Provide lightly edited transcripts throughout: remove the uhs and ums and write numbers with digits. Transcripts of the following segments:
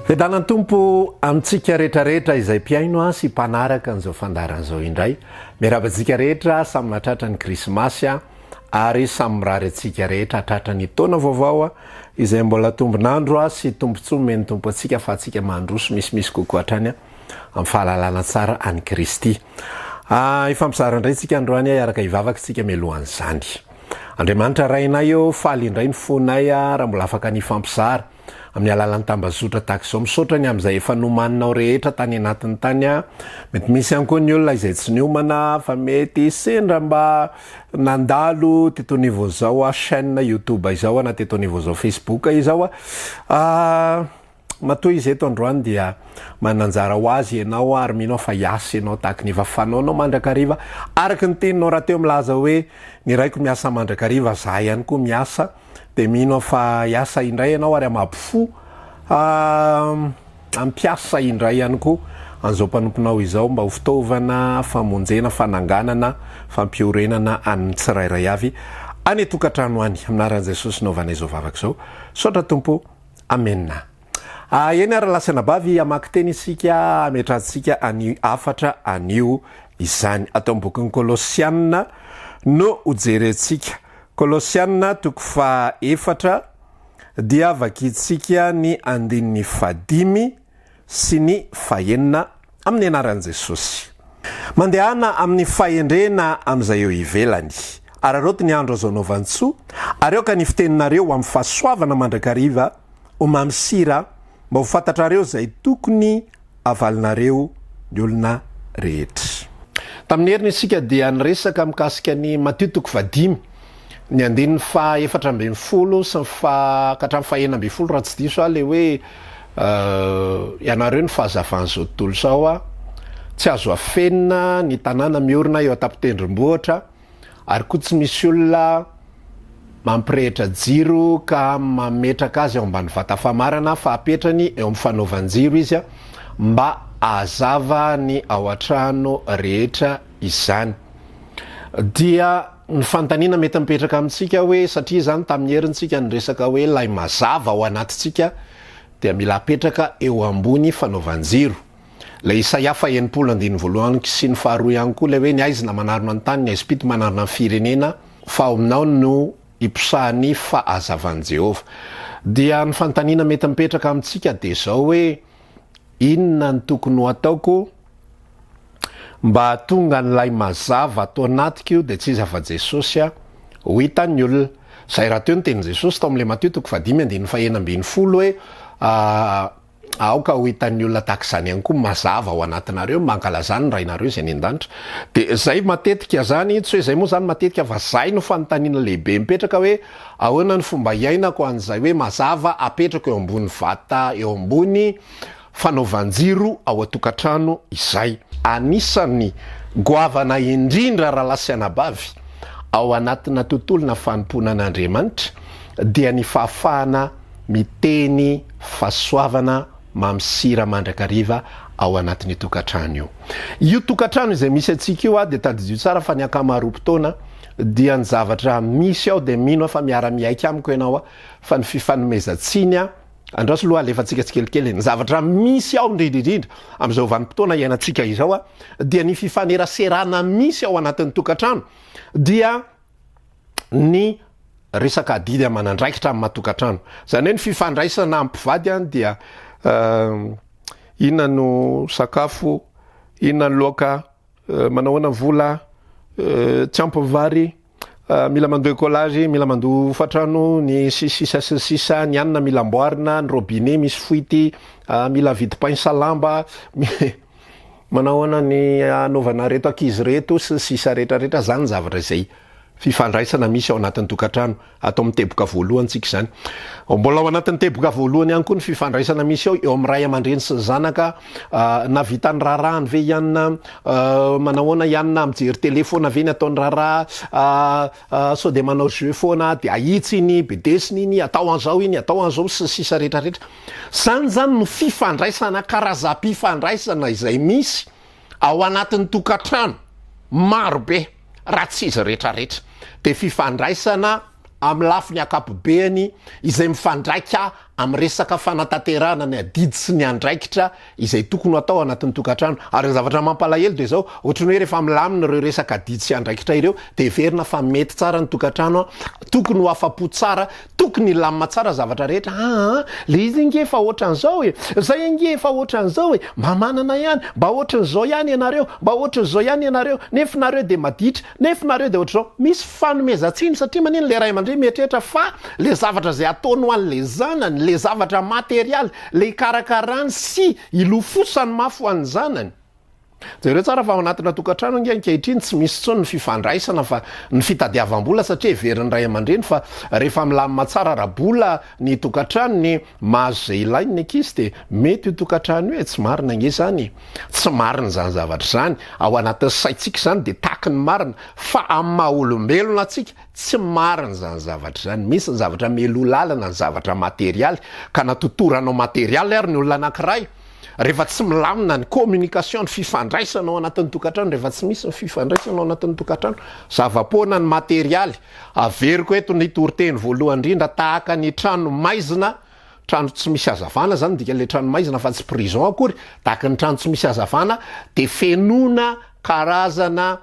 Vedanany tompo amintsika rehetrarehetra izay mpiaino a sy mpanaraka n'izao fandaran'izao indray miarabantsika rehetra samy mahatratra ny krismasy a ary samy mirary atsika rehetra hatratra ny taona vaovao a izay mbola tombonandro a sy tompontsoa meny tompo atsika fa atsika mandroso misimisy kokoa hatrany a amin'ny fahalalana tsara any Kristy. Ifampizaran indray tsika androany iaraka hivavaka tsika mialohan'izany. Andriamanitra rainay eo faly indray ny fonay a raha mbola afaka ny fampizara amin'ny alalan'ny tambazotra tahaka izao misaotra ny amin'izay efa nomaninao rehetra tany anatin'ny tany a mety misy ihany koa ny olona izay tsy niomana fa mety sendra mba nandalo teto niveau zao a chaîne YouTube izao na teto niveau zao Facebook izao a matoa izy eto androany dia mananjara ho azy ianao ary minao fa hiasa ianao tahaka ny vafanao anao mandrakariva araka ny teninao raha teo milaza hoe ny raiko miasa mandrakariva za ihany koa miasa de minao fa hiasa indray ianao ary amampifo ampiasa indray ihany koa an'izao mpanomponao izao mba ho fitaovana famonjena fananganana fampiorenana amin'ny tsirairay avy any tokantrano any aminaran'i Jesosy naovanay izao vavaka izao saotra tompo amena. Eny ara-lasana bavy amaky teny isika ametrantsika any afatra anio izany atao bokin'ny Kolosianina no hojerentsika. Kolosianina toko fa efatra dia vakitsika ny andininy fadimy sy ny fahenina amin'ny anaran'i Jesosy. Mandehana amin'ny fahendrena amin'izay eo ivelany. Araroty ny andro azo novantsoa areo ka ny fiteninareo amin'ny fahasoavana mandrakariva ho mamsira mba ho fantatrareo zay tokony avalinareo ny olona rehetra. Tamin'ny heriny isika dia niresaka mikasika ny Matio toko fadimy ny andininy fa efatra ambin'ny folo sy katramin'ny fahenina ambin'ny folo raha tsy diso le hoe ianareo ny fahazavan'izao tontolo zao a tsy azo afenina ny tanàna miorina eo atapitendrim-bohatra ary koa tsy misy olona mampirehitra jiro ka mametraka azy ao ambany vata famarana fa apetrany eo amin'ny fanaovan-jiro izy a mba ahazava ny ao an-trano rehetra izany. Dia ny fantaniana mety mipetraka amintsika hoe satria zany tamin'ny herintsika nyresaka hoe lay mazava ao anatintsika dia mila apetraka eo ambony fanaovan-jiro. Le Isaia 1:1 sy ny faharoa ihany koa le hoe ny aizina manarona ny tany ny aizimpito manarona ny firenena fa ao aminao no iposahany fahazavan'i Jehova. Dia ny fantaniana mety mipetraka amintsika dia zao hoe inona ny tokony ho ataoko mba tonga n'ilay mazava atao anatiko io dia tsy izy afa Jesosy a ho hitan'ny olona. Zay raha teo ny tenin' Jesosy tao amin'le Matio toko fadimy andininy fahenina ambin'ny folo hoe aoka ho hitan'ny olona tahaka izany ihany koa mazava ao anatinareo mankalazany ny rainareo izay ny an-danitra. Dia zay matetika zany tsy hoe zay moa zany matetika fa zay no fanontaniana lehibe mipetraka hoe ahoana ny fomba iainako an'izay hoe mazava apetraka eo ambony vata eo ambony fanaovan-jiro ao atokantrano izay. Anisan'ny goavana indrindra raha lasianabavy ao anatina tontolona fanompoana an'Andriamanitra dia ny fahafahana miteny fahasoavana mamsira mandrakariva ao anatin'ny tokantrano io. Io tokantrano izay misy atsika io dia tadidio tsara fa ny ankamaroam-potoana dia ny zavatra misy ao dia mino fa miara-miaika amiko ianao fa ny fifanomezantsiny andraso loha alefa antsika tsikelikely ny zavatra misy ao indrindrindrindra amin'izao vanim-potoana iainantsika izao dia ny fifaneraserana misy ao anatin'ny tokantrano dia ny resaka adidy amanandraikitra amin'ny matokantrano. Zany hoe ny fifandraisana ampivady dia inona no sakafo, inona no loaka, manahoana vola, tsy ampy vary, mila mandoa écolage, mila mandoa fatrano, ny sisa ny anina mila amboarina, ny robinet misy foity, mila vidy pain lamba, manahoana ny anaovana reto ankizy reto sy sisa rehetrarehetra zany zavatra izay fifandraisana misy ao anatin'ny tokantrano atao amin'ny teboka voalohantsika zany mbola ao anatin'ny teboka voalohany ihany koa ny fifandraisana misy ao eo amin'ny ray aman-dreny sy ny zanaka na vitany raharahany ve ianina manahoana ianina mijery telefona ve ny ataony raharaha sao de manao jeu foana de ahitsy iny bedesiny iny atao an'izao iny atao an'izao sy sisa rehetrarehetra zany no fifandraisana karazam-pifandraisana izay misy ao anatin'ny tokantrano marobe raha tsy izy rehetrarehetra de fifandraisana amin'ny lafiny akapobeany izay mifandraika amin'ny resaka fanatanterahana ny adidy sy ny andraikitra izay tokony atao anatin'ny tokantrano ary ny zavatra mampalahelo de zao ohatrany hoe rehefa milamina ireo resaka adidy sy andraikitra ireo de verina fa mety tsara ny tokantrano tokony ho afapo tsara tokony lamina tsara zavatra rehetra le izy nge fa ohatran'izao zay nge fa ohatran'izao mba manana ihany mba ohatran'izao ihany ianareo mba ohatran'izao ihany ianareo nefa nareo de maditra nefa nareo de ohatr'izao misy fanomezantsiny satria manino le ray amandray mieritreritra fa le zavatra zay ataony ho an'le zanany le zavatra materialy le karakarany sy ilofosany mafy ho an'ny zanany zareo tsara fa ao anatina tokantrano nge ankehitriny tsy misy tsony ny fifandraisana fa ny fitadiavam-bola satria veriny ray aman-dreny fa rehefa milamina tsara raha-bola ny tokantrano ny mahazo zay ilainy ny ankizy de mety io tokantrano io tsy marina nge zany tsy marina zany zavatra zany ao anatin'ny saitsika zany de taky ny marina fa amin'ny maha-olombelona atsika tsy marina zany zavatra zany misy ny zavatra melolalana ny zavatra materialy ka natotoranao materialy ary ny olona anankiray rehefa tsy milamina ny communication ny fifandraisana ao anatin'ny tokantrano rehefa tsy misy ny fifandraisana ao anatin'ny tokantrano zavapoana ny materialy averiko eto ny toriteny voalohany indrindra tahaka ny trano maizina trano tsy misy hazavana zany dika le trano maizina fa tsy prison akory tahaka ny trano tsy misy hazavana de fenona karazana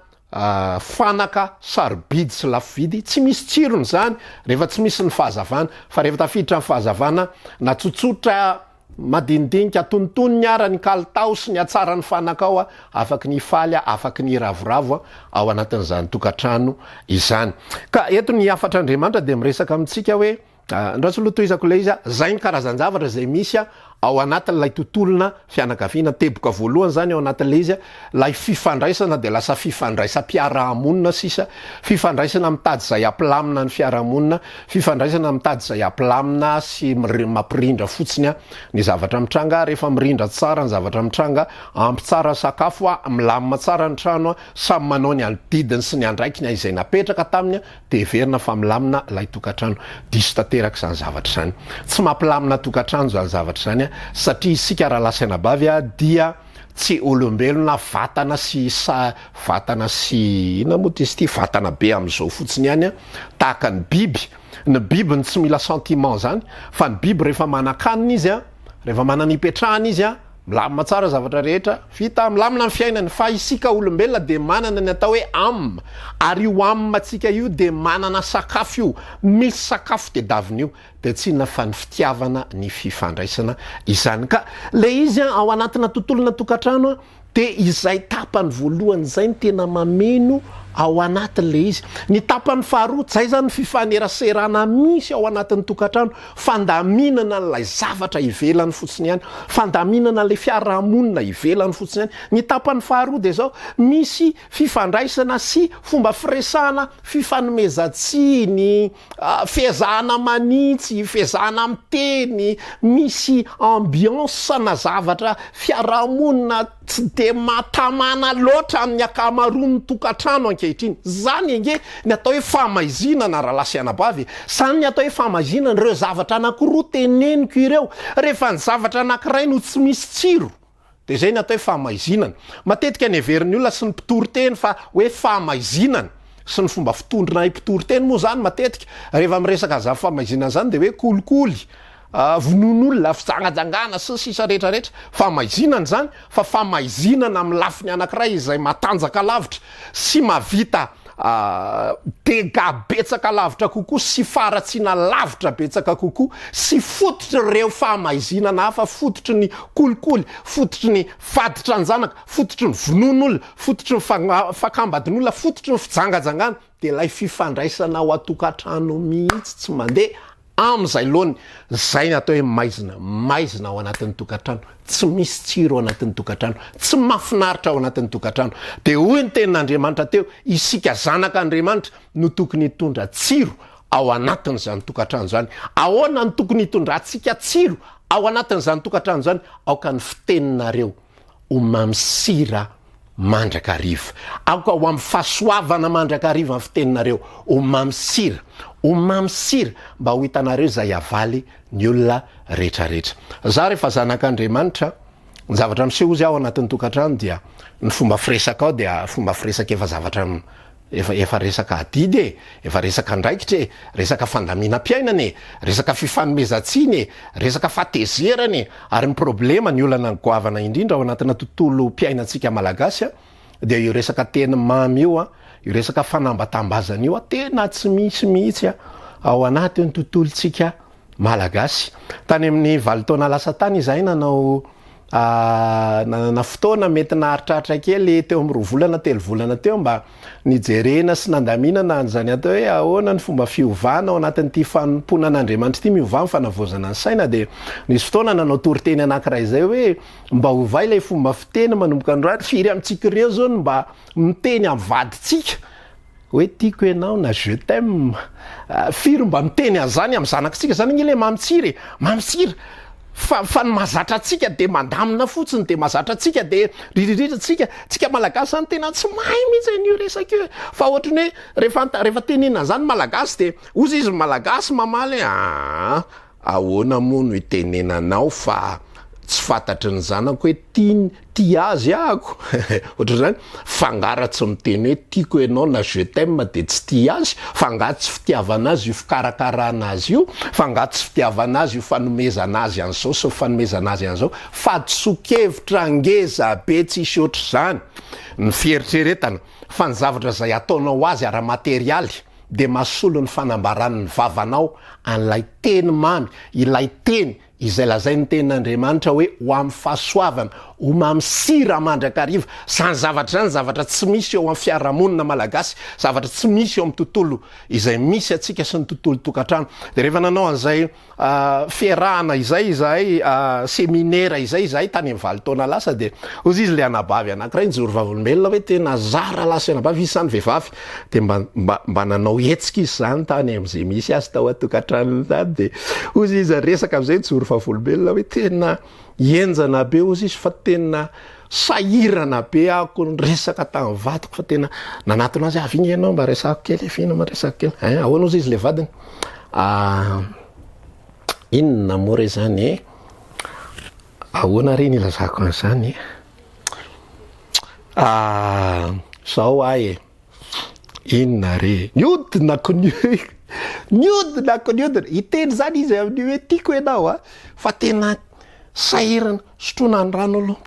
fanaka sarobidy sy lafividy tsy misy tsirony zany rehefa tsy misy ny fahazavana fa rehefa tafiditra ny fahazavana na tsotsotra madinidinika tonotony ny ara ny kalitao sy ny atsara ny fanaka ao afaky ny faly afaky ny ravoravo ao anatin'izany tokantrano izany ka eto ny afatr'Andriamanitra de miresaka amintsika hoe ndratsoloha toizako le izy zay ny karazan-javatra zay misy ao anatin'lay tontolona fianakaviana teboka voalohany zany ao anatin'le izy lay fifandraisana de lasa fifandraisa-piarahamonina sisa fifandraisana mitady zay ampilamina ny fiarahamonina fifandraisana mitady zay ampilamina sy mampirindra fotsiny ny zavatra mitranga rehefa mirindra tsara ny zavatra mitranga ampy tsara sakafo milamina tsara ny trano samy manao ny andidiny sy ny andraikiny izay napetraka taminy de verina fa milamina lay tokantrano diso tanteraka zany zavatra zany tsy mampilamina tokantrano zany zavatra zany satria isika raha lasaina bavy dia tsy olombelona vatana sy vatana sy ina moa izy ty vatana be am'izao fotsiny ihany tahaka ny biby ny tsy mila sentiment zany fa ny biby rehefa manan-kanina izy rehefa mananipetrahana izy milamina tsara zavatra rehetra vita milamina ny fiainany fa isika olombelona de manana ny atao hoe âme ary io âme atsika io de manana sakafo io misy sakafo de daviny io de tsy inona fa ny fitiavana ny fifandraisana izany ka le izy ao anatina tontolona tokantrano de izay tapany voalohany zay ny tena mameno ao anatin'le izy ny tapany faharoa zay zany fifaneraserana misy ao anatin'ny tokantrano fandaminana n'lay zavatra ivelany fotsiny ihany fandaminana le fiarahamonina ivelany fotsiny ihany ny tapany faharoa de zao misy fifandraisana sy fomba firesahana fifanomezantsiny fezahana manitsy fezahana miteny misy ambiance na zavatra fiarahamonina tsy de matamana loatra amin'ny akamaroan'ny tokantrano ankehitriny zany nge ny atao hoe famaizinana raha lasianabavy zany ny atao hoe famaizinana reo zavatra anankiroa teneniko ireo rehefa ny zavatra anankiray no tsy misy tsiro de zay ny atao hoe famaizinana matetika ny everiny olona sy ny mpitory-teny fa hoe famaizinana sy ny fomba fitondrina mpitory-teny moa zany matetika rehefa miresaka zava famaizinana zany de hoe kolikoly vonon'olona fijangajangana sy sisa rehetrarehetra famaizinana zany fa famaizinana amin'ny lafiny anankiray izay matanjaka lavitra sy mavita dega betsaka lavitra kokoa sy faratsiana lavitra betsaka kokoa sy fototry reo famaizinana hafa fototry ny kolikoly fototry ny faditra ny zanaka fototry ny vonon'olona fototry ny fakambadin'olona fototry ny fijangajangana de lay fifandraisana ao atokantrano mihitsy tsy mandeha am'izay loany zay ny atao hoe maizina ao anatin'ny tokantrano, tsy misy tsiro ao anatin'ny tokantrano, tsy mahafinaritra ao anatin'ny tokantrano. De hoy ny tenin'Andriamanitra teo, isika zanak'Andriamanitra no tokony hitondra tsiro ao anatin'izany tokantrano zany. Ahoana ny tokony hitondrantsika tsiro ao anatin'izany tokantrano zany? Aoka ny fiteninareo ho mamsira mandrakariva, aoka ho amin'ny fahasoavana mandrakariva ny fiteninareo ho mamsira mba ho hitanareo zay avaly ny olona rehetrarehetra. Za rehefa zanak'Andriamanitra, ny zavatra miseho izy ao anatin'ny tokantrano dia ny fomba firesaka ao dia fomba firesaka efa zavatra efa resaka adidy efa resaka ndraikitra resaka fandaminam-piainana resaka fifanomezantsiny resaka fatezerany. Ary ny problema ny olana ny goavana indrindra ao anatina tontolo mpiainantsika malagasy dia io resaka teny mamy io io resaka fanambatambazana io tena tsy misy mihitsy ao anatin'ny tontolontsika malagasy. Tany amin'ny 20 taona lasa tany izahay nanao na fotoana mety naharitraritra kely teo amin'ny 2 volana 3 volana teo mba nijerena sy nandaminana an'izany atao hoe ahoana ny fomba fiovana ao anatin'ity fanompoana an'Andriamanitra ity miovana fanavozana ny saina. De nisy fotoana nanao toriteny anankiray zay hoe mba hovay ilay fomba fiteny manomboka androany firy amintsika ireo zao no mba miteny amin'ny vaditsika hoe tiako ianao na je t'aime, firy mba miteny an'izany amin'ny zanakitsika zany igny le mamitsira fa ny mazatra atsika de mandamina fotsiny, de mazatra atsika de ridridritra tsika malagasy any tena tsy mahay mihitsy an'io resaka io. Fa ohatrany hoe rehefa tenena zany malagasy de ozy izy malagasy mamaly ahoana moa no itenenanao fa tsy fantatry ny zanako hoe ti azy ako ohatra zany fangara tsy miteny hoe tiako ianao na je t'aime de tsy ti azy, fanga tsy fitiavana azy io fikarakarana azy io, fanga tsy fitiavana azy io fanomezana azy an'izao sy fanomezana azy an'izao, fatsokevitra ngeza be tsisy oatra zany ny fieritreretana fa ny zavatra zay ataonao azy ara materialy de mahasolo ny fanambaran'ny vavanao an'ilay teny mamy, ilay teny izay lazay ny tenin'Andriamanitra hoe ho amin'ny fahasoavana, ho mamsira mandrakariva. Zany zavatra zany zavatra tsy misy eo amin'ny fiarahamonina malagasy, zavatra tsy misy eo amin'ny tontolo izay misy atsika sy ny tontolo tokantrano. De rehefa nanao an'izay fiarahana izay izahay seminaire izay izahay tany amin'ny 20 taona lasa de ozy izy le anabavy anankiray njoro vavolombelona hoe tena zara lasa anabavy izy sany vehivavy de mba nanao hetsika izy zany tany amin'izay misy azy tao atokantrano zany. De ozy izy resaka amin'izay njoro vavolombelona hoe tena enjana be ozy izy fa tena sahirana be ako ny resaka tamin'ny vatiko fa tena nanatona azy avy igny ianao mba resako kely efina maresaka kely ahoana ozy izy le vadiny inona moa re zany ahoana reny ilazako an'izany zao ahy inona re niodinako iteny zany izy amin'ny hoe tiako ianao fa tena sahirana sotrona ny rano aloha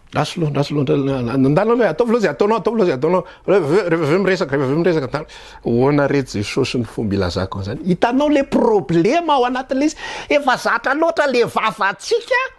ndalo aloha ataovy loha zay ataonao rehefa miresaka hoana re Jesosy ny fomba ilazako an'izany. Hitanao le problema ao anatin'le izy efa zatra loatra le vavatsika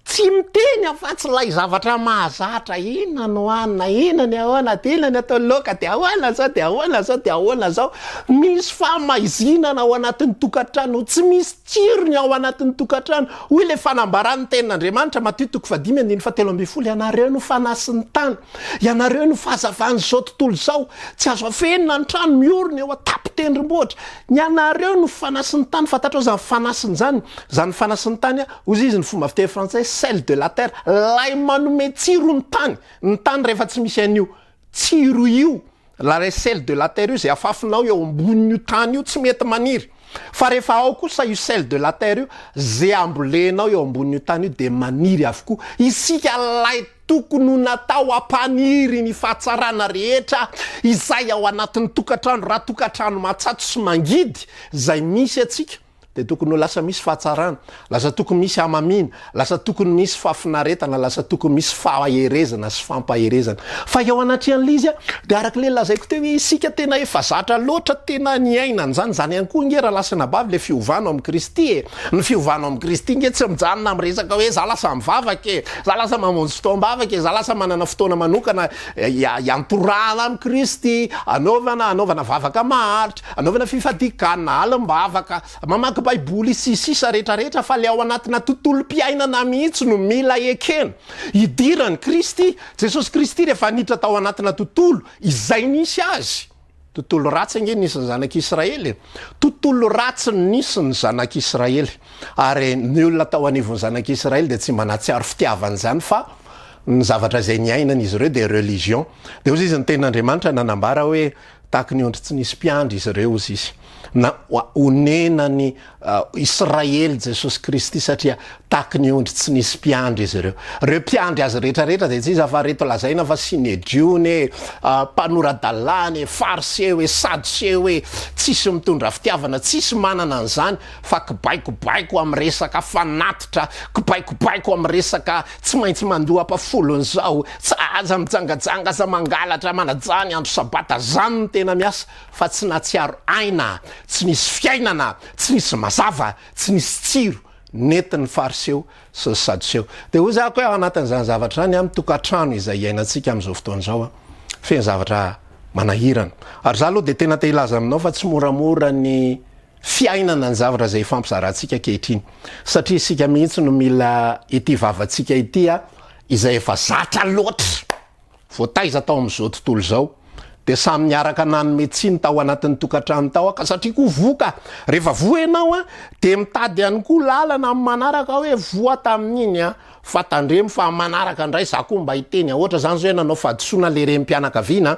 tsy miteny afa tsy lay zavatra mahazatra inona no anina inona ny ahoana de inona ny atao loka de ahoana zao misy famaizinana ao anatin'ny tokantrano, tsy misy tsirony ao anatin'ny tokantrano. Hoy le fanambarany tenin'Andriamanitra Matthieu 5:17 ianareo no fanasin'ny tany, ianareo no fahazavan'izao tontolo zao, tsy azo afenina ny trano miorona eo atapitendrimbohitra, ianareo no fanasin'ny tany. Fantatrao zany fanasin' zany fanasin'ny tany ozy izy ny fomba fiteny frantsay sel de la terre, lay manome tsiro ny tany rehefa tsy misy an'io tsiro io la re sel de la terre io zay afafinao eo ambonin'io tany io tsy mety maniry. Fa rehefa ao kosa io sel de la terre io zay ambolenao eo ambonin'io tany io de maniry avokoa. Isika lay tokony natao ampaniry ny fahatsarana rehetra izay ao anatin'ny tokantrano, raha tokantrano matsatso sy mangidy zay misy atsika de tokony ho lasa misy fahatsarana, lasa tokony misy amamina, lasa tokony misy fahafinaretana, lasa tokony misy fahaherezana sy fampaherezana. Fa eo anatrehan'le izy de arak'le lazaiko teo hoe isika tena efa zatra loatra tena niaina an'izany. Zany ihany koa nge raha lasa nabavy le fiovana amin'ny Kristy ny fiovana amin'ny Kristy nge tsy mijanona amin'ny resaka hoe za lasa mivavaka za lasa mamonjy fotoam-bavaka za lasa manana fotoana manokana iantorana amin'ny Kristy, anaovana vavaka maharitra, anaovana fifadikana, alim-bavaka, mamaky mamaky baiboly sisisa rehetrarehetra fa le ao anatina tontolom-piainana mihitsy no mila ekena idirany Kristy Jesosy Kristy rehefa niditra tao anatina tontolo izay nisy azy tontolo ratsy ange nisy ny zanak'Israely tontolo ratsy nisy ny zanak'Israely ary ny olona tao anivon'ny zanak'Israely de tsy manatsiaro fitiavany zany fa ny zavatra zay niainana izy ireo de religion de ozy izy ny ten'Andriamanitra nanambara hoe tahaky ny ondry tsy nisy mpiandry izy ireo ozy izy na onenany Israely Jesosy Kristy satria tahaky ny ondry tsy nisy mpiandry izy ireo mpiandry azy rehetrarehetra de tsy izy afa reto lazaina fa Sinédiony mpanoradalany fariseo sadoseo tsisy mitondra fitiavana tsisy manana an'izany fa kibaikobaiko amy resaka fanatitra kibaikobaiko amy resaka tsy maintsy mandoa ampafolony zao tsy aza mijangajanga aza mangalatra manajany andro sabata zany ny tena miasa fa tsy natsiaro aina tsy nisy fiainana tsy nisy mazava tsy nisy tsiro netin'ny fariseo sy sadoseo de hoy zako hoe ao anatin'izany zavatra zany amy tokantrano izay iainantsika am'izao fotoan'izao feny zavatra manahirana ary za aloha de tena te hilaza aminao fa tsy moramora ny fiainana ny zavatra zay fampizarantsika kehitriny satria isika mihitsy no mila ity vavantsika ity izay efa zatra loatra voataiza tao am'izao tontolo zao de samy miaraka nanome tsiny tao anatin'ny tokantrano tao ka satria ko voka rehefa voa ianao de mitady ihany koa lalana amy manaraka hoe voa tamin'iny fa tandremo fa manaraka indray za koa mba hiteny ohatra zany zao nanao fahadisoana le rem-pianakaviana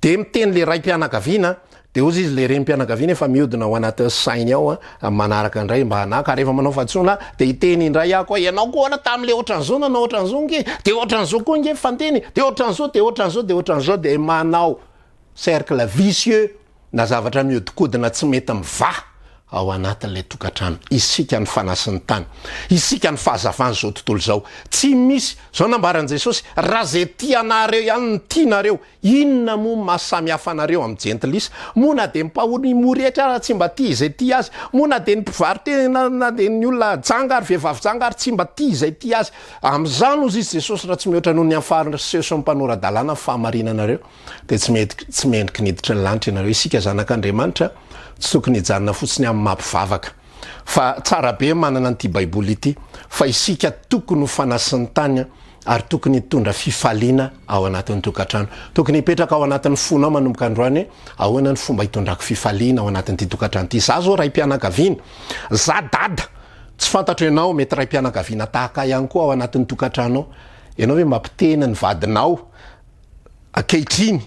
de miteny le raim-pianakaviana de ozy izy le rem-pianakaviana efa miodina ao anaty sainy ao manaraka indray mba hanaka rehefa manao fahadisoana de hiteny indray ako ianao koa ohatra tam'le ohatran'izao nanao ohatran'izao nge de ohatran'izao koa nge fanteny de ohatran'izao de ohatran'izao de ohatran'izao de manao cercle vicieux na zavatra miodikodina tsy mety miva ao anatin'le tokantrano isika ny fanasiny tany isika ny fahazavany zao tontolo zao tsy misy zao nambaran Jesosy raha zay tianareo ihany ny tianareo inona mo mahasamy hafa anareo amy jentilisa mona de mpahony moretra raha tsy mba tia izay tia azy mona de ny mpivaroteny na de ny olona janga ary vehivavy janga ary tsy mba tia izay tia azy am'izany ozy izy Jesosy raha tsy mihoatra noho ny am'fariseyo sy mpanoradalana fahamarinanareo de tsy mendriky niditra ny lanitra ianareo isika zanak'Andriamanitra tsy tokony hijanona fotsiny amin'ny mampivavaka fa tsara be manana an'ity baiboly ity fa isika tokony ho fanasiny tany ary tokony hitondra fifaliana ao anatin'ny tokantrano tokony hipetraka ao anatin'ny fonao manomboka androany ahoana ny fomba hitondrako fifaliana ao anatin'ity tokantrano ity za zao raim-pianakaviana za dada tsy fantatro ianao mety raim-pianakaviana tahaka ihany koa ao anatin'ny tokantrano ianao hoe mampitena ny vadinao ankehitriny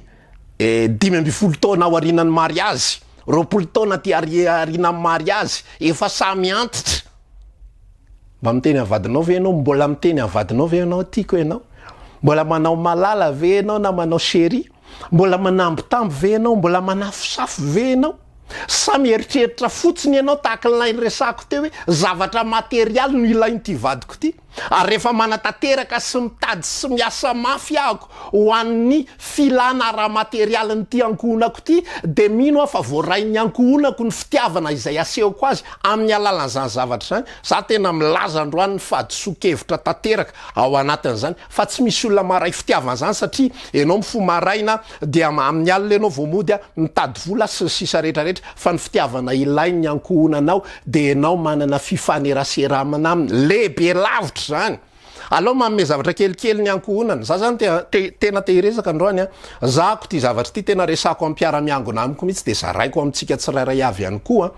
12 taona ao arinan'ny mariazy 20 taona ty arina mariazy efa samy antitra mba miteny avadinao ve ianao mbola miteny avadinao ve ianao tiako ianao mbola manao malala ve ianao na manao chéri mbola manambitamby ve ianao mbola manafosafo ve ianao samy eritreritra fotsiny ianao tahaka ny resako teo hoe zavatra materialy no ilain'ity vadiko ty ary rehefa manatanteraka sy mitady sy miasa mafy ahako ho an'ny filana raha materialy ny ty ankohonako ty de mino aho fa voarain'ny ankohonako ny fitiavana izay asehoko azy amin'ny alalan'izany zavatra zany za tena milaza androany ny fahadisoa-kevitra tanteraka ao anatin'izany fa tsy misy olona maray fitiavana zany satria ianao mifo maraina de amin'ny alina ianao voamody mitady vola sy sisa rehetrarehetra fa ny fitiavana ilain'ny ankohonanao de ianao manana fifaneraseramana aminy lehibe lavitra zany aloha manome zavatra kelikely ny ankohonana za zany tena te hiresaka androany zako ty zavatra ty tena resako amin'ny mpiara-miangona amiko mihitsy de zaraiko amintsika tsirairay avy ihany koa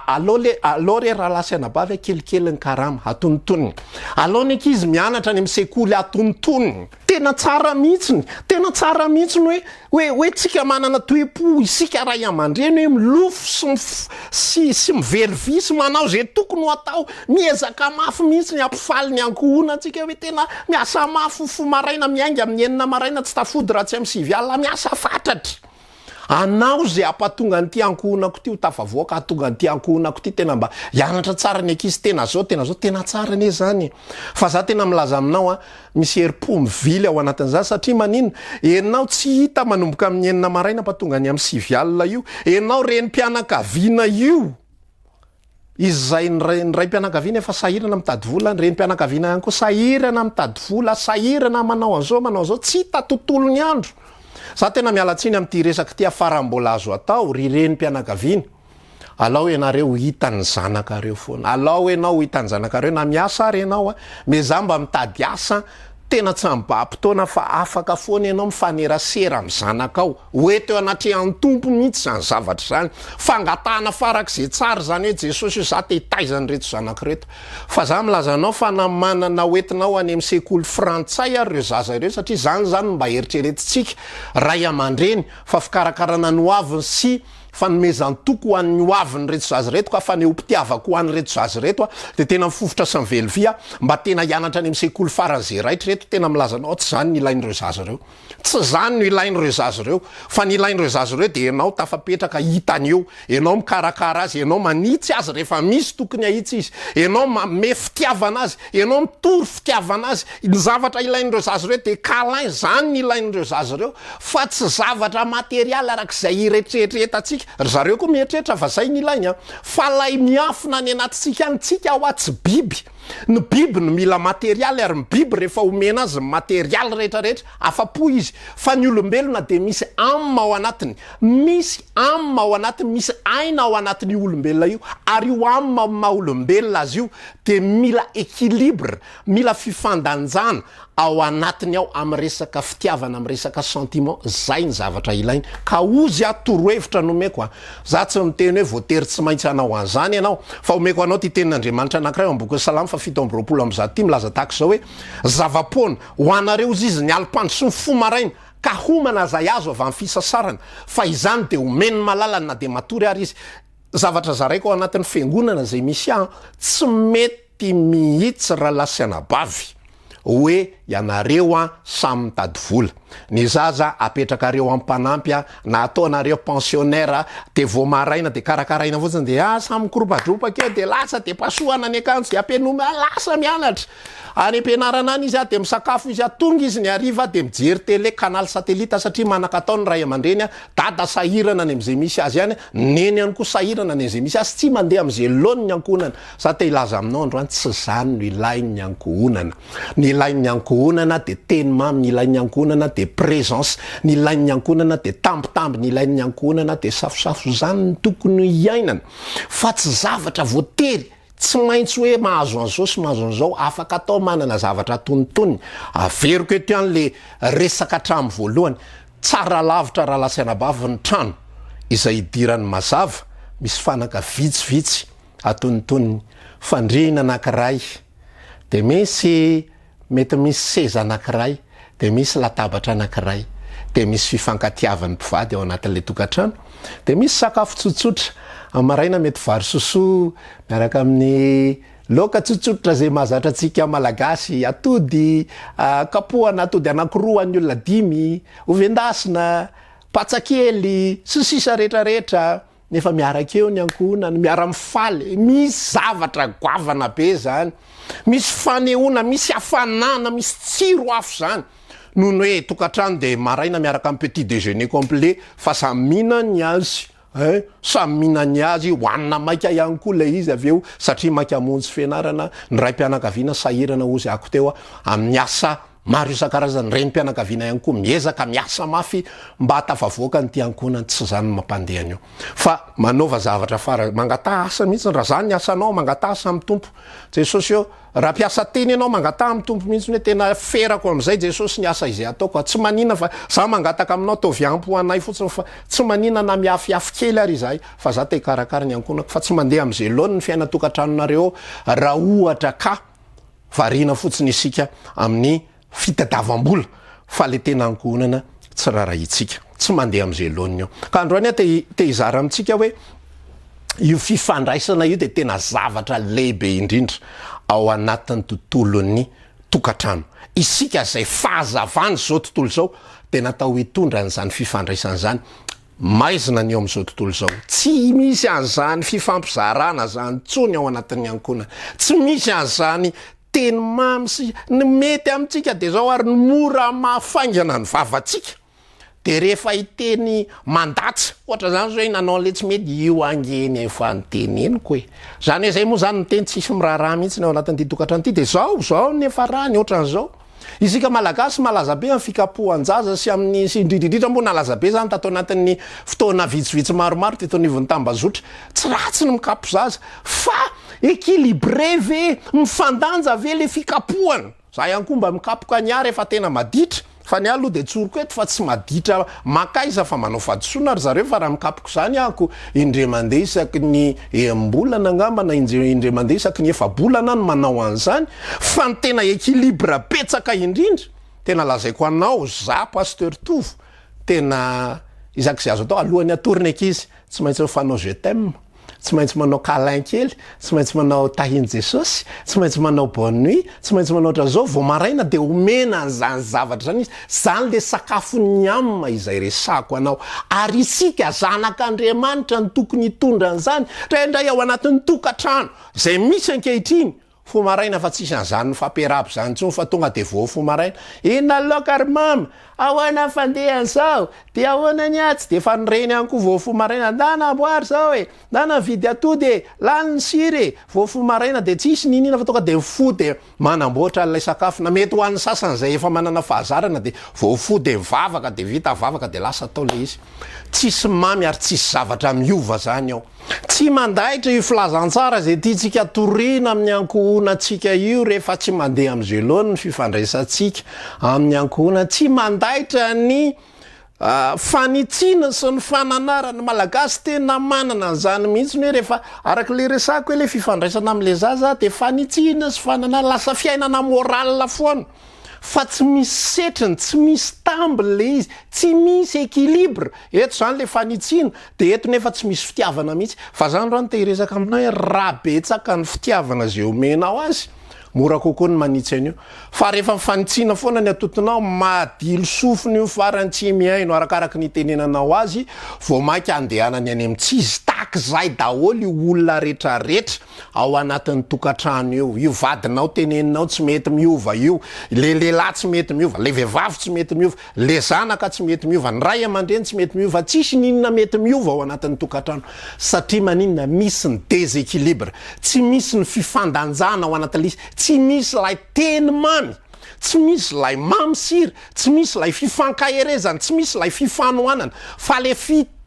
aloha re raha lasa anabavy kelikely ny karama atonontoniny aloha ny ankizy mianatra ny am'sekoly atonontoniny tena tsara mihitsiny hoe tsika manana toe-po isika ray aman-dreny hoe milofo sy miverivisy manao zay tokony ho atao miezaka mafy mihitsy ny ampifaly ny ankohona antsika hoe tena miasa mafy fo maraina miainga amin'ny enina maraina tsy tafody raha tsy am'sivy alina miasa fatratra anao zay ampatonga nyty ankohonako ty ho tafavoaka atonga nyty ankohonako ty tena mba hianatra tsara ny ankizy tena zao tena tsara ne zany fa za tena milaza aminao misy herim-po mivily ao anatin'izany satria manino enao tsy hita manomboka amin'ny enina maraina ampatonga ny amin'ny sivy alina io enao renim-pianakaviana io izay ny raim-pianakaviana efa sahirana mitady vola ny renim-pianakaviana ihany koa sahirana mitady vola sahirana manao an'izao tsy hita tontolo ny andro za tena mialatsiny am'ty resaky ty afara mbola azo atao ry renim-pianakaviana alao ianareo hitany zanakareo foana, alao ianao hitany zanakareo na miasa ary ianao me za mba mitady asa tena tsy mibaham-potoana fa afaka foana ianao mifanerasera amin'ny zanakao oeto eo anaty antompo mihitsy zany zavatra zany fangatahana farak'izay tsara zany hoe Jesosy io za te hitaizany reto zanak'ireto fa za milazanao fa namanana oentinao any amin'ny sekoly frantsay ary reo zaza ireo satria zany mba eritreretitsika ray aman-dreny fa fikarakarana noaviny sy fanomezantoko ho an'ny oaviny reto zazy reto ka fa neompitiavako ho an'ny reto zazy reto de tena mifofotra sy mivelivia mba tena hianatra any amin'ny sekoly faran'izay raitra reto tena milazanao tsy zany ny ilain'ireo zazy ireo tsy zany no ilain'ireo zazy ireo fa ny ilain'ireo zazy ireo de ianao tafapetraka hitany eo ianao mikarakara azy ianao manitsy azy rehefa misy tokony ahitsy izy ianao me fitiavana azy ianao mitory fitiavana azy ny zavatra ilain'ireo zazy ireo de câlin zany ny ilain'ireo zazy ireo fa tsy zavatra materialy arak'izay iretreretatsika ry zareo koa mieritreritra fa zay ny ilainy fa lay miafina any anatintsika anytsika ao atsy biby ny biby no mila materialy ary ny biby rehefa omena azy materialy rehetrarehetra afapo izy fa ny olombelona de misy amina ao anatiny misy amina ao anatiny misy aina ao anatiny olombelona io ary io amina maha olombelona azy io de mila équilibre mila fifandanjana ao anatiny ao amin'ny resaka fitiavana amin'ny resaka sentiment zay ny zavatra ilainy ka ozy torohevitra nomeko za tsy miteny hoe voatery tsy maintsy anao an'izany ianao fa omeko anao ty tenin'Andriamanitra anankiray amboky salama fa 7:20 ty milaza tahaka zao hoe zavapoana ho anareo izy ny alipandro sy ny fo maraina ka homana zay azo avy amin'ny fisasarana fa izany de omeny malalana na de matory ary izy zavatra zaraiko ao anatin'ny fiangonana zay misy tsy mety mihitsy raha lasianabavy hoe ianareo samy mitady vola ny zaza apetrakareo ampanampy na ataonareo pensionnaire de vao maraina de karakaraina fotsiny de samy mikoropadropaka eo de lasa de pasohana ny akanjo de ampenome lasa mianatra any ampianarana any izy de misakafo izy tonga izy ny ariva de mijery tele canal satellite satria manaka ataony ray aman-dreny dada sahirana any am'izay misy azy any neny any koa sahirana any am'izay misy azy tsy mandeha am'izay lony ny ankohonana za te ilaza aminao androany tsy zany no ilain'ny ankohonana ny ilain'ny ankohonana de teny mamy ny ilain'ny ankohonana de présence ny ilain'ny ankohonana de tambitamby ny ilain'ny ankohonana de safosafo zany ny tokony iainana fa tsy zavatra voatery tsy maintsy hoe mahazo an'izao sy mahazo an'izao afaka atao manana zavatra tonitony averiko eto ihany le resaka trano voalohany tsara lavitra raha lasianabavy ny trano izay idiran'ny mazava misy fanaka vitsivitsy atonitony fandriana anankiray de misy mety misy seza anankiray de misy latabatra anankiray de misy fifankatiavan'ny mpivady ao anatin'le tokantrano de misy sakafo tsotsotra amaraina mety vary soso miaraka amin'ny loka tsotsotra zay mahazatra atsika malagasy atody kapohana atody anankiroa any olona 5 ovendasina patsakely sosisa rehetrarehetra nefa miaraka eo ny ankohonana miara mifaly misy zavatra goavana be zany misy fanehoana misy hafanana misy tsiro afo zany noho hoe tokantrano de maraina miaraka amin'ny petit déjeuner complet fa samy mihinany azy samy mihinany azy hoanina maika ihany koa le izy aveo satria maika monjy fianarana ny raim-pianakaviana sahirana ozy ako teo amin'ny asa maro isan-karazany renim-pianakaviana ihany koa miezaka miasa mafy mba hatafavoaka ny ty ankohonany tsy zany mampandehany io fa manaova zavatra fara mangataha asa mihitsy raha zany asanao mangataha asa amin'ny tompo Jesosy eo raha mpiasa teny ianao mangataha amin'ny tompo mihitsy hoe tena ferako am'izay Jesosy ny asa izay ataoko tsy manina fa za mangataka aminao tovy ampy ho anay fotsiny fa tsy manina na miafiafy kely ary izahay fa za te hikarakara ny ankohonako fa tsy mandeha am'izay lony ny fiaina tokantranonareo raha ohatra ka variana fotsiny isika amin'ny fitadavam-bola fa le tena ankohonana tsy rarahitsika tsy mandeha am'izay loniny eo ka androany te hizara amintsika hoe io fifandraisana io de tena zavatra lehibe indrindra ao anatin'ny tontolon'ny tokantrano isika zay fahazavany zao tontolo zao de natao hitondra an'izany fifandraisana zany maizina ny eo am'izao tontolo zao tsy misy an'izany fifampizarana zany tsony ao anatin'ny ankohonana tsy misy an'izany teny mamy sy ny mety amintsika de zao ary ny mora mahafaingana ny vavatsika de rehefa hiteny mandatsy ohatra zany zao hoe nanao le tsy mety io angeny efa nyteneniko hoe zany hoe zay moa zany ny teny tsisy miraharaha mihitsy ny ao anatin'ity tokantrano ity de zao ny efa raha ny ohatran'izao isika malagasy malaza be amin'ny fikapohan-jaza sy amin'ny sy indridridritra mbo nalaza be zany tatao anatin'ny fotoana vitsivitsy maromaro teto anivon'ny tambazotra tsy ratsy ny mikapo zaza fa équilibré ve mifandanja ve le fikapohana za ihany koa mba mikapoka ny ary efa tena maditra fa ny aloha de tsoroko eto fa tsy maditra makaiza fa manao fadisoana ary zareo fa raha mikapoko zany ako indre mandeha isaky ny embolana angambana indre mandeha isaky ny efa-bolana no manao an'izany fa ny tena équilibre petsaka indrindra tena lazaiko anao za pasteur Tovo tena isaky zay azo atao alohan'ny atorina ekizy tsy maintsy mifanao je t'aime, tsy maintsy manao câlin kely, tsy maintsy manao tahiny Jesosy, tsy maintsy manao bonne nuit, tsy maintsy manao ohatran'izao vao maraina de omena an'izany zavatra zany izy zany le sakafony amma izay resako anao ary isika zanak'Andriamanitra ny tokony hitondra an'izany indray ao anatin'ny tokantrano izay misy ankehitriny fo maraina fa tsisy an'izany fampiarahabo zany intsony fa tonga de vao fo maraina inona loka ary mama ahoana fandehan'izao de ahoana ny atsy de fa nireny ihany koa vao fo maraina ndana amboary zao e ndana vidy atody lany ny siry vao fo maraina de tsisy ninina fa tonga de fo de manamboatra an'ilay sakafo na mety ho an'ny sasany zay efa manana fahazarana de vao fo de mivavaka de vita vavaka de lasa atao le izy tsisy mamy ary tsisy zavatra miova zany ao tsy mandaitra io filazantsara zay tiatsika torina amin'ny ankohonantsika io rehefa tsy mandeha am'izay loany ny fifandraisantsika amin'ny ankohona tsy mandaitra ny fanitsina sy ny fananarany malagasy tena manana an'izany mihitsy hoe rehefa araka le resako hoe le fifandraisana am'le zaza de fanitsina sy fananara lasa fiainana moral foana fa tsy misy setriny tsy misy tambiny le izy tsy misy équilibre eto zany le fanitsina de eto nefa tsy misy fitiavana mihitsy fa zany rano te hiresaka aminao hoe raha betsaka ny fitiavana zay omenao azy mora kokoa ny manitsy an'io fa rehefa mifanitsina foana ny atotonao madilo sofiny io farany tsy miaino arakaraky ny tenenanao azy vao mainka andehanany any amin'ny tsizy taky zay daholo io olona rehetrarehetra ao anatin'ny tokantrano io vadinao teneninao tsy mety miova io le lehilahy tsy mety miova le vehivavy tsy mety miova le zanaka tsy mety miova ny ray aman-dreny tsy mety miova tsisy ninona mety miova ao anatin'ny tokantrano satria maninona misy ny déséquilibre tsy misy ny fifandanjana ao anatin'le izy tsy misy lay teny mamy tsy misy lay mamisiry tsy misy lay fifankaherezana tsy misy lay fifanoanana fa le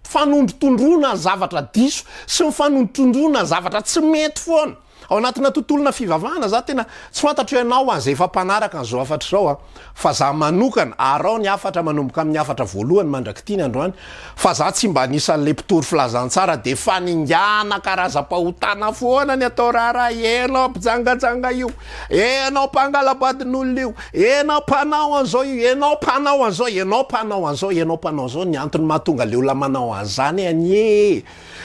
fanondrotondrona zavatra diso sy ny fanondrotondrona zavatra tsy mety foana ao anatina tontolona fivavahana za tena tsy fantatro ianao an'izay fampanaraka an'izao afatra zao fa za manokana arao ny afatra manomboka amin'ny afatra voalohany mandrakitiny androany fa za tsy mba nisan'le mpitory filazantsara de faningana karazam-pahotana foana ny atao raharaha enao mpijangajanga io enao mpangalabadin'olona io enao mpanao an'izao io enao mpanao an'izao enao mpanao an'izao enao mpanao an'izao ny antony mahatonga le olona manao an'izany anie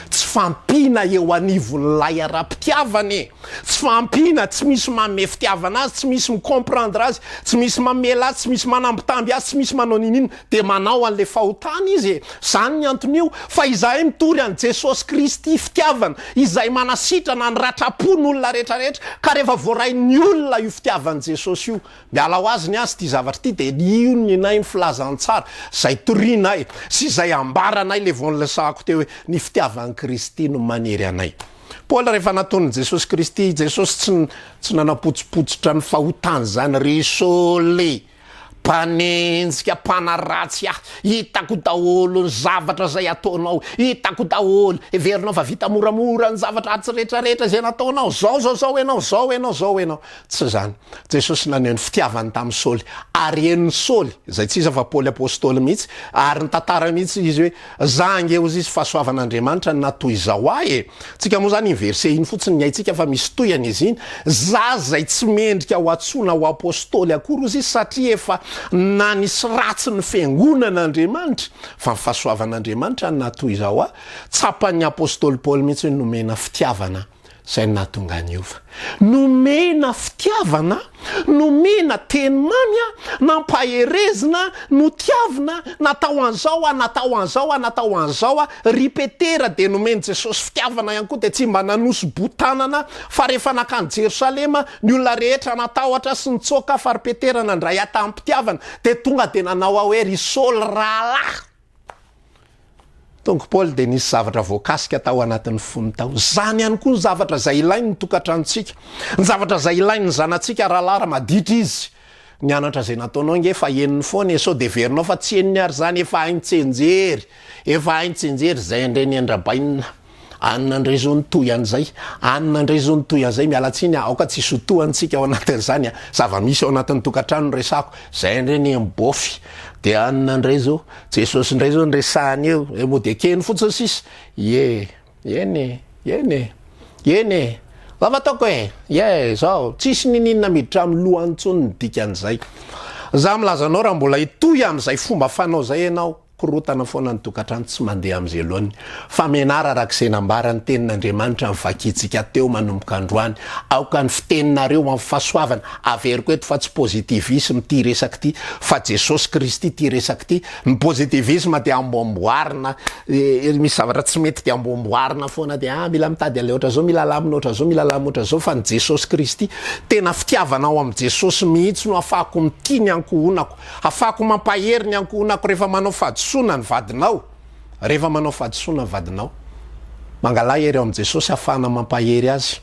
tsy fampina eo anivony lay ara-pitiavany tsy fampina tsy misy manome fitiavana azy tsy misy micomprendre azy tsy misy mamela azy tsy misy manambitamby azy tsy misy manao ninino de manao an'le fahotana izy zany ny anton'io fa izahay mitory an' Jesosy Kristy fitiavana izay manasitrana ny ratrapon'ny olona rehetrarehetra ka rehefa voarain'ny olona io fitiavan'i Jesosy io miala ho azy ny azy ty zavatra ty de io ny nay ny filazantsara zay torinay sy zay ambaranay le von'lesako teo hoe ny fitiavan'i Kristy no manery anay Paul rehefa nataon'i Jesosy Kristy Jesosy tsy nanapotsipotsitra ny fahotany zany risole panenjika panaratsy hitako daholo ny zavatra zay ataonao hitako daholo everinao fa vita moramora ny zavatra atsy rehetrarehetra zay nataonao zao enao tsy zany Jesosy naneho ny fitiavany tamin'ny Saoly ary enony Saoly zay tsy iza fa Paoly apôstôly mihitsy ary ny tantara mihitsy izy hoe zangeo izy fahasoavan'Andriamanitra natoy zao ahy tsika moa zany verset iny fotsiny ny haitsika fa misy toyany izy iny zay tsy mendrika ho atsona ho apôstôly akory izy satria efa na nisy ratsy ny fiangonan'Andriamanitra fa ny fahasoavan'Andriamanitra natoy zao tsapan'ny apôstôly Paul mihitsy hoe nomena fitiavana zay nahatonga niova nomena fitiavana nomena teny mamy nampaherezina notiavina natao an'zao ripetera de nomeny Jesosy fitiavana ihany koa de tsy mba nanosy botanana fa rehefa nakany Jerosalema ny olona rehetra natahotra sy nitsoka fa ripeterana ndray atampitiavana de tonga de nanao hoe risôly rahalahy donc Paul de nisy zavatra voakasika tao anatin'ny fony tao zany ihany koa ny zavatra zay ilainy ny tokantranontsika ny zavatra zay ilainy ny zanatsika rahalahy raha maditra izy nianatra zay nataonao nge fa eniny foana sao de verinao fa tsy eniny ary zany efa haintsenjery zay ndray ny andrabainina anina ndray zao nytoy an'zay anina ndray zao nytoy an'zay mialatsiny aoka tsy sotohantsika ao anatin'zany zava-misy ao anatin'ny tokatrano resako zay ndray ny mbofy de anina ndray zao jesosy ndray zao ndresahany eo mo de keny fotsiny sisy eny vava taoko zao tsisy nininona miditra amy lohantsony ny dikan'zay za milazanao raha mbola itoy am'zay fomba fanao zay ianao korotana foana ny tokatrano tsy mandeha am'zay loany fa menara arak'izay nambarany tenin'Andriamanitra mivakitsika teo manomboka androany aoka ny fiteninareo amin'ny fahasoavana averiko eto fa tsy positivisme ty resaky ty fa Jesosy Kristy ty resaky ty ny positivisme de amboamboarina misy zavatra tsy mety de amboamboarina foana de mila mitady ale oatra zao mila lamina oatra zao mila lamina oatra zao fa ny Jesosy Kristy tena fitiavanao am Jesosy mihitsy no afahako mity ny ankohonako afahako mampahery ny ankohonako rehefa manao fadisona ny vadinao rehefa manao fadisona ny vadinao mangala hery am Jesosy afahana mampahery azy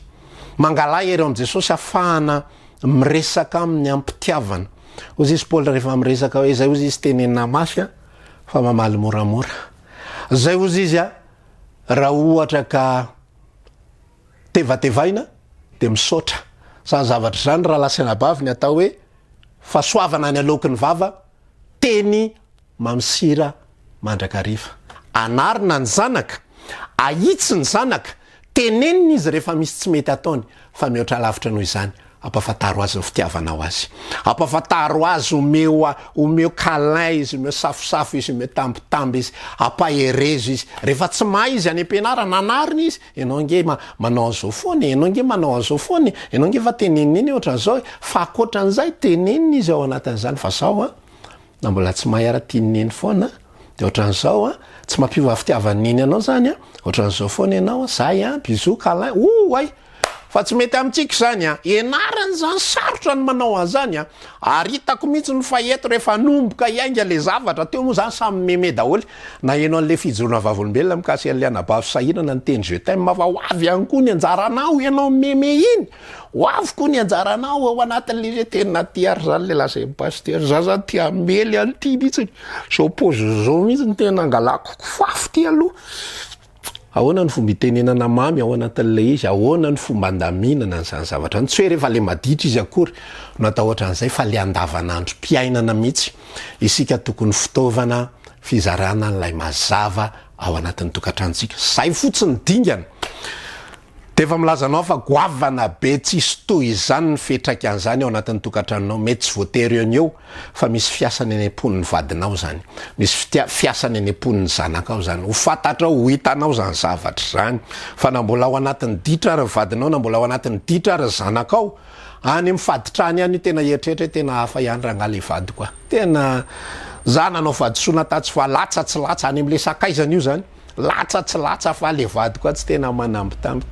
mangala hery am Jesosy afahana miresaka amin'ny ampitiavana ozy izy Paul rehefa miresaka hoe zay ozy izy tenenina mafy fa mamaly moramora zay ozy izy raha ohatra ka tevatevaina de misaotra sa zavatra zany raha lasanabavy ny atao hoe fahasoavana ny alokin'ny vava teny mamsira mandrakariva anarina ny zanaka ahitsy ny zanaka teneniny izy rehefa misy tsy mety ataony fa mihoatra lavitra noho izany ampafataro azy ny fitiavanao azy ampafataro azy omeo câlin izy omeo safosafo izy omeo tambitamby izy ampaherezo izy rehefa tsy mahay izy any am-pianarana anariny izy ianao nge manao an'izao foany ianao nge manao an'izao foany ianao nge fa teneniny ohatran'izao fa akoatran'izay teneniny izy ao anatin'izany fa zao na mbola tsy mahay ara-tininy foana de ohatran'izao tsy mampiova fitiavaniny anao zany ohatran'izao foana ianao zay bisou câlin ay fa tsy mety amitsika zany ianarany zany sarotra ny manao an'zany ary hitako mihitsy ny faheto rehefa nomboka iainga le zavatra teo moa zany samy meme daholy na ianao an'le fijorona vavolombelona mikasy an'le anabavy sahirana ny teny je t'aime fa hoavy ihany koa ny anjaranao ianao meme iny hoavy koa ny anjaranao ao anatin'le ze tena ty ary zany le lasay pasteur za zany ty amely an'ty mihitsy zao pôzy zao mihitsy ny tena angalako fafy ty aloha ahoana ny fomba itenenana mamy ao anatin'le izy ahoana ny fomba andaminana n'izany zavatra ny tsy hoe rehefa le maditra izy akory no atao ohatran'izay fa le andavanandro mpiainana mihitsy isika tokony fitaovana fizarana n'lay mazava ao anatin'ny tokantrantsika zay fotsiny dingana de efa milazanao fa goavana be tsisy toy izany ny fetraka an'izany ao anatin'ny tokantranonao mety tsy voatery eo fa misy fiasany any am-pon'ny vadinao zany misy fiasany any am-pon'ny zanakao zany ho fantatra ho hitanao zany zavatra zany fa na mbola ao anatin'ny ditra ary vadinao na mbola ao anatin'ny ditra ary zanakao any mifaditrany any io tena eritreritra tena hafa ihany raha ngale vady koa tena za nanao fadisoana tatsy fa latsa tsy latsa any am'le sakaizany io zany latsa tsy latsa fa le vady koa tsy tena manambitamby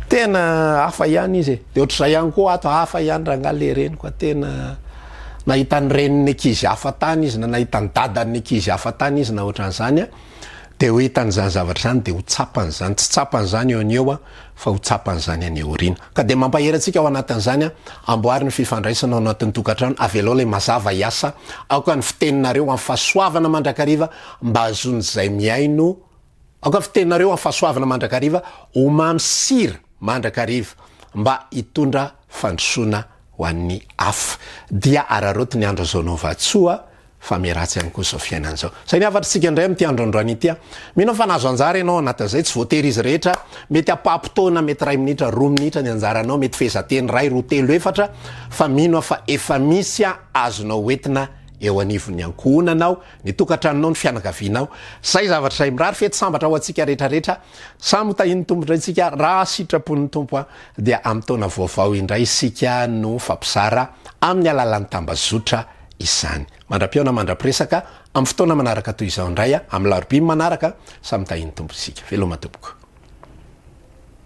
tena hafa ihany izy de ohatr'izay ihany koa ato hafa ihany raha ngale reny koa tena nahitany reniny ankizy hafa tany izy na nahitany dadany ankizy hafa tany izy na ohatran'izany de ho hitan'izany zavatra zany de ho tsapany zany tsy tsapany zany eo aneo fa ho tsapany zany any aoriana ka de mampahery antsika ao anatin'izany amboary ny fifandraisana ao anatin'ny tokatrano avelao le mazava iasa aoka ny fiteninareo amin'ny fahasoavana mandrakariva mba azon'zay miaino aoka ny fiteninareo amin'ny fahasoavana mandrakariva ho mamsira mandrakariva mba hitondra fandrosoana ho an'ny hafa dia ararotiny andro zao nao vatsoa fa miratsy ihany koa zao fiainan'izao zay ny afatritsika indray am'ty andro androany ity mino fa nazo anjara ianao anatin'izay tsy voatery izy rehetra mety apapotona mety 2 minitra 2 minitra ny anjaranao mety fezateny 2 roa 3 efatra fa mino fa efa misy azonao entina eo anivon'ny ankohonanao ny tokantranonao ny fianakavianao zay zavatra zay mirary fety sambatra ho antsika rehetrarehetra samy tahiny tombotra antsika raha sitrapon'ny tompo dia am'taona vaovao indray isika no fampizara amin'ny alalan'ny tambazotra izany mandra-piona mandra-piresaka amin'ny fotoana manaraka toy izao indray amin'ny larobiny manaraka samy tahiny tombo isika veloma tompoko